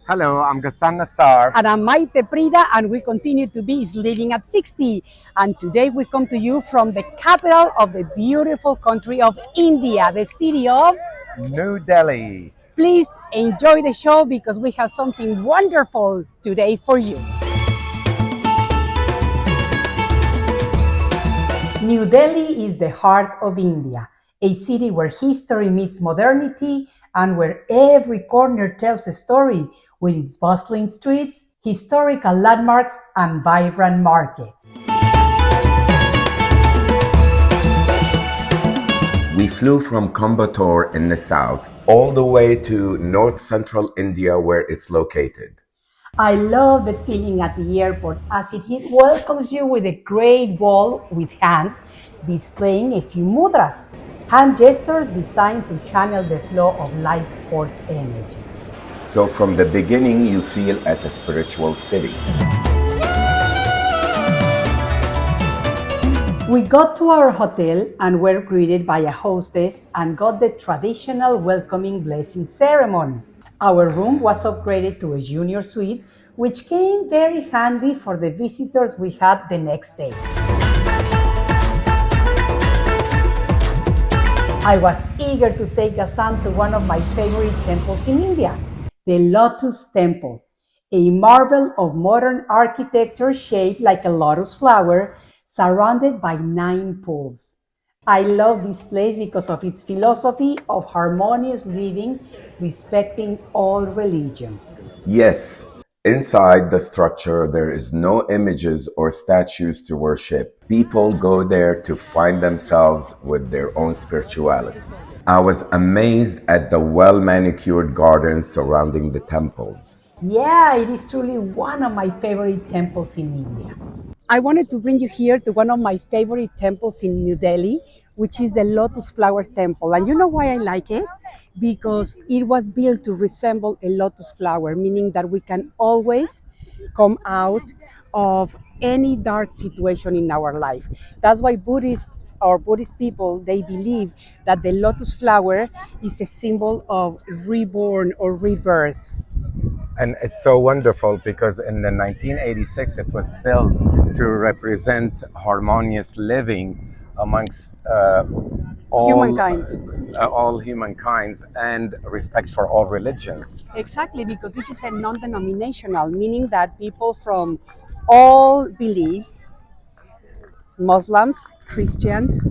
Hello, I'm Ghassan Nassar. And I'm Maite Prida, and we continue to be Sliving at 60. And today we come to you from the capital of the beautiful country of India, the city of New Delhi. Please enjoy the show because we have something wonderful today for you. New Delhi is the heart of India, a city where history meets modernity and where every corner tells a story with its bustling streets, historical landmarks, and vibrant markets. We flew from Coimbatore in the south all the way to north central India where it's located. I love the feeling at the airport as it welcomes you with a great wall with hands displaying a few mudras, hand gestures designed to channel the flow of life force energy. So from the beginning you feel at a spiritual city. We got to our hotel and were greeted by a hostess and got the traditional welcoming blessing ceremony. Our room was upgraded to a junior suite, which came very handy for the visitors we had the next day. I was eager to take Ghassan to one of my favorite temples in India, the Lotus Temple, a marvel of modern architecture shaped like a lotus flower, surrounded by 9 pools. I love this place because of its philosophy of harmonious living, respecting all religions. Yes, inside the structure there is no images or statues to worship. People go there to find themselves with their own spirituality. I was amazed at the well-manicured gardens surrounding the temples. Yeah, it is truly one of my favorite temples in India. I wanted to bring you here to one of my favorite temples in New Delhi, which is the Lotus Flower Temple. And you know why I like it? Because it was built to resemble a lotus flower, meaning that we can always come out of any dark situation in our life. That's why Buddhist people, they believe that the lotus flower is a symbol of reborn or rebirth. And it's so wonderful because in the 1986 it was built to represent harmonious living amongst Humankind. all humankinds and respect for all religions. Exactly, because this is a non-denominational, meaning that people from all beliefs, Muslims, Christians,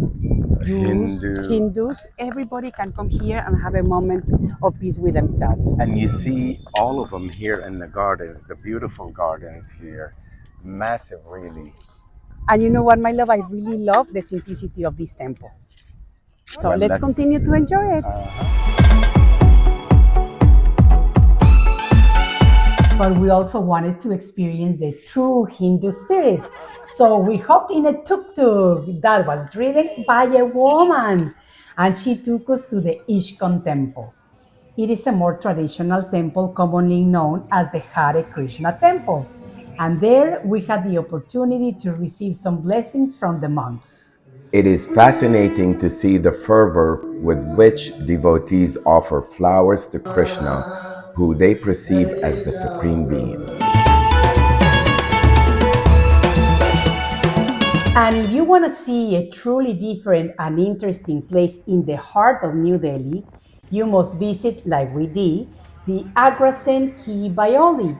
Jews, Hindus, everybody can come here and have a moment of peace with themselves. And you see all of them here in the gardens, the beautiful gardens here. Massive, really. And you know what, my love? I really love the simplicity of this temple. So Well, let's continue to enjoy it. But we also wanted to experience the true Hindu spirit. So we hopped in a tuk-tuk that was driven by a woman, and she took us to the ISKCON Temple. It is a more traditional temple commonly known as the Har Krishna Temple. And there we had the opportunity to receive some blessings from the monks. It is fascinating to see the fervor with which devotees offer flowers to Krishna, who they perceive as the supreme being. And if you want to see a truly different and interesting place in the heart of New Delhi, you must visit, like we did, the Agrasen Key Biolis.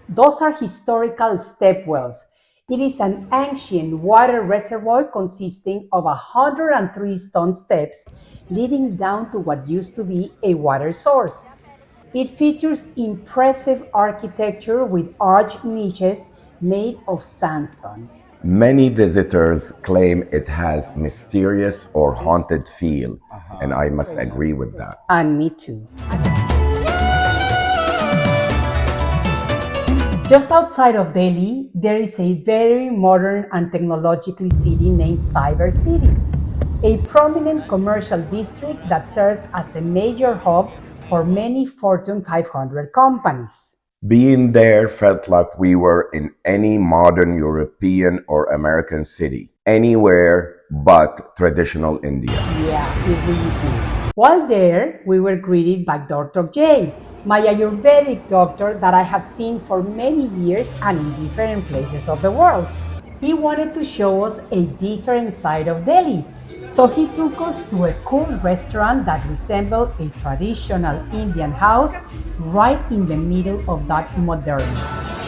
Those are historical step wells. It is an ancient water reservoir consisting of 103 stone steps leading down to what used to be a water source. It features impressive architecture with arched niches made of sandstone. Many visitors claim it has mysterious or haunted feel, and I must agree with that. And me too. Just outside of Delhi, there is a very modern and technologically city named Cyber City, a prominent commercial district that serves as a major hub for many Fortune 500 companies. Being there felt like we were in any modern European or American city, anywhere but traditional India. Yeah, it really did. While there, we were greeted by Dr. J, my Ayurvedic doctor that I have seen for many years and in different places of the world. He wanted to show us a different side of Delhi. So he took us to a cool restaurant that resembled a traditional Indian house right in the middle of that modernity.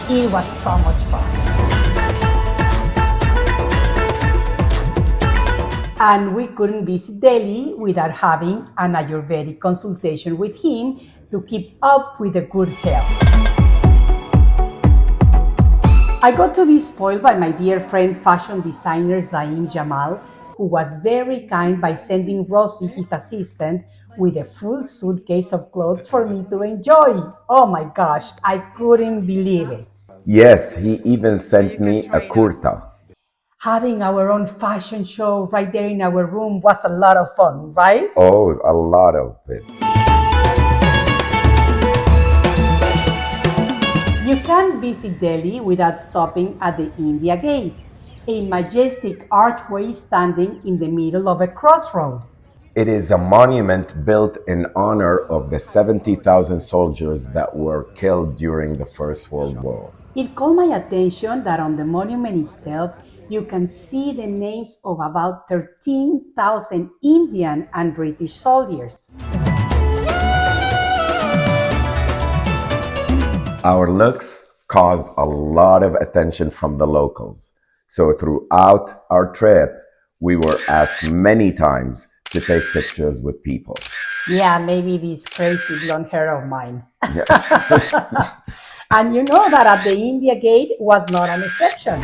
It was so much fun. And we couldn't visit Delhi without having an Ayurvedic consultation with him to keep up with the good health. I got to be spoiled by my dear friend fashion designer Zaim Jamal, who was very kind by sending Rosie, his assistant, with a full suitcase of clothes for me to enjoy. Oh my gosh, I couldn't believe it. Yes, he even sent me a kurta. Having our own fashion show right there in our room was a lot of fun, right? Oh, a lot of it. You can't visit Delhi without stopping at the India Gate, a majestic archway standing in the middle of a crossroad. It is a monument built in honor of the 70,000 soldiers that were killed during the First World War. It caught my attention that on the monument itself, you can see the names of about 13,000 Indian and British soldiers. Our looks caused a lot of attention from the locals. So throughout our trip, we were asked many times to take pictures with people. Yeah, maybe this crazy blonde hair of mine. Yeah. And you know that at the India Gate was not an exception.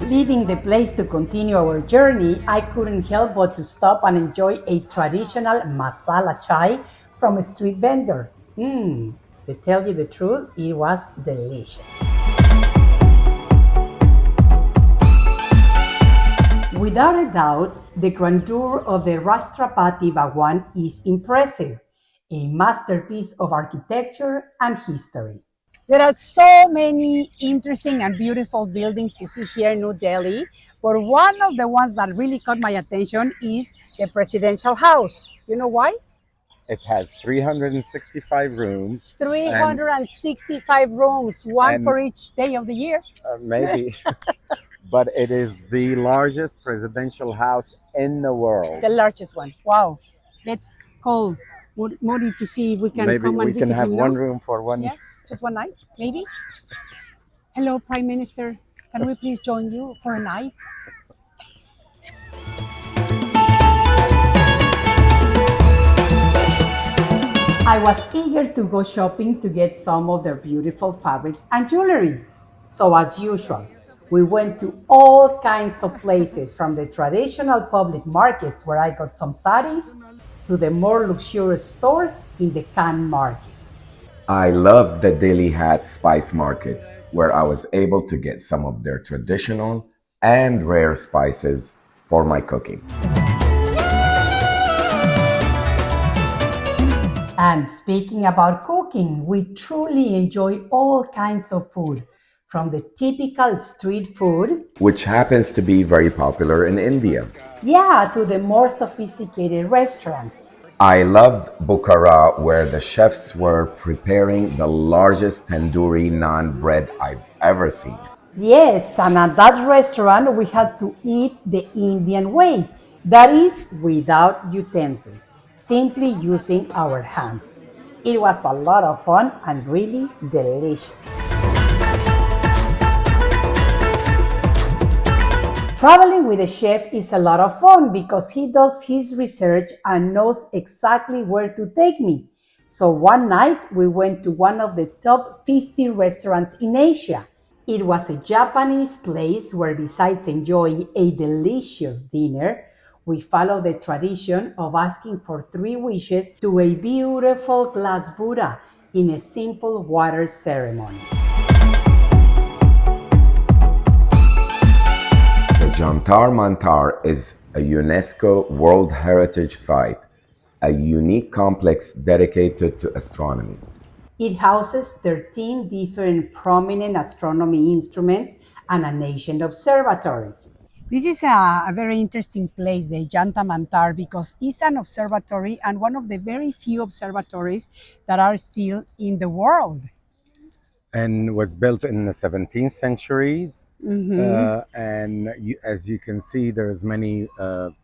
Leaving the place to continue our journey, I couldn't help but to stop and enjoy a traditional masala chai from a street vendor. To tell you the truth, it was delicious. Without a doubt, the grandeur of the Rashtrapati Bhavan is impressive, a masterpiece of architecture and history. There are so many interesting and beautiful buildings to see here in New Delhi, but one of the ones that really caught my attention is the presidential house. You know why? It has 365 rooms. 365 rooms, one and- for each day of the year. Maybe. But it is the largest presidential house in the world. The largest one. Wow. Let's call Modi to see if we can Maybe come and we can visit have him one now. room for one. Yeah, just one night, maybe. Hello, Prime Minister. Can we please join you for a night? I was eager to go shopping to get some of their beautiful fabrics and jewelry. So as usual, we went to all kinds of places, from the traditional public markets where I got some saris to the more luxurious stores in the Khan market. I loved the Delhi Hat Spice Market, where I was able to get some of their traditional and rare spices for my cooking. And speaking about cooking, we truly enjoy all kinds of food, from the typical street food, which happens to be very popular in India. yeah, to the more sophisticated restaurants. I loved Bukhara, where the chefs were preparing the largest tandoori naan bread I've ever seen. Yes, and at that restaurant we had to eat the Indian way, that is, without utensils, simply using our hands. It was a lot of fun and really delicious. Traveling with a chef is a lot of fun because he does his research and knows exactly where to take me. So one night we went to one of the top 50 restaurants in Asia. It was a Japanese place where, besides enjoying a delicious dinner, we followed the tradition of asking for 3 wishes to a beautiful glass Buddha in a simple water ceremony. The Jantar Mantar is a UNESCO World Heritage Site, a unique complex dedicated to astronomy. It houses 13 different prominent astronomy instruments and an ancient observatory. This is a very interesting place, the Janta Mantar, because it's an observatory and one of the very few observatories that are still in the world. And was built in the 17th centuries. Hmm. And as you can see, there's many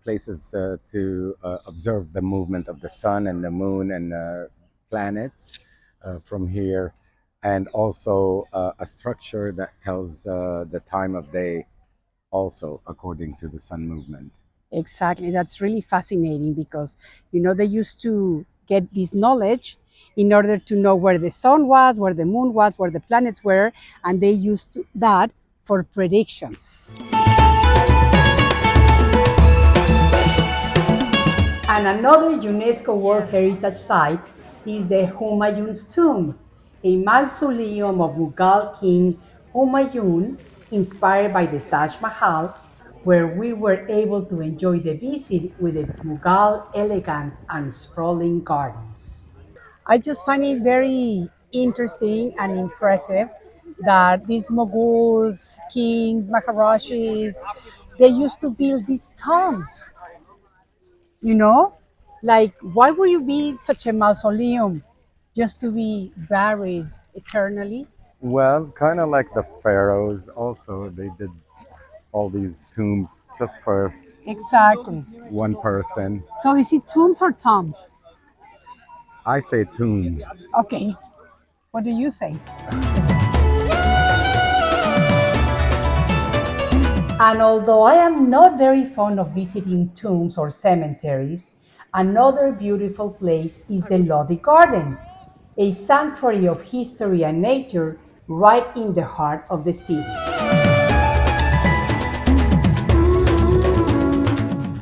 places to observe the movement of the sun and the moon and planets from here, and also a structure that tells the time of day, also according to the sun movement. Exactly. That's really fascinating because, they used to get this knowledge in order to know where the sun was, where the moon was, where the planets were, and they used that for predictions. And another UNESCO World Heritage Site is the Humayuns Tomb, a mausoleum of Mughal King Humayun, inspired by the Taj Mahal, where we were able to enjoy the visit with its Mughal elegance and sprawling gardens. I just find it very interesting and impressive that these Mughals, kings, Maharashis, they used to build these tombs, you know? Like, why would you build such a mausoleum just to be buried eternally? Well, kind of like the pharaohs, also, they did all these tombs just for Exactly. one person. So is it tombs or tombs? I say tomb. Okay. What do you say? And although I am not very fond of visiting tombs or cemeteries, another beautiful place is the Lodhi Garden, a sanctuary of history and nature right in the heart of the city.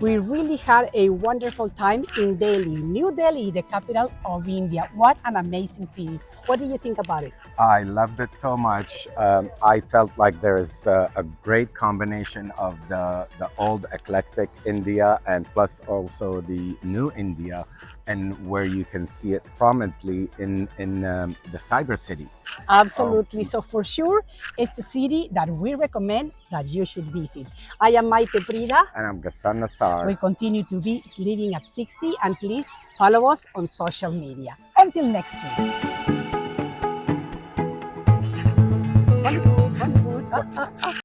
We really had a wonderful time in Delhi, New Delhi, the capital of India. What an amazing city. What do you think about it? I loved it so much. I felt like there's a great combination of the old eclectic India and plus also the new India, and where you can see it prominently in the cyber city. Oh, Absolutely. So for sure, it's a city that we recommend that you should visit. I am Maite Prida. and I'm Gassan Nassar. We continue to be Sliving at 60, and please follow us on social media. Until next week. One food.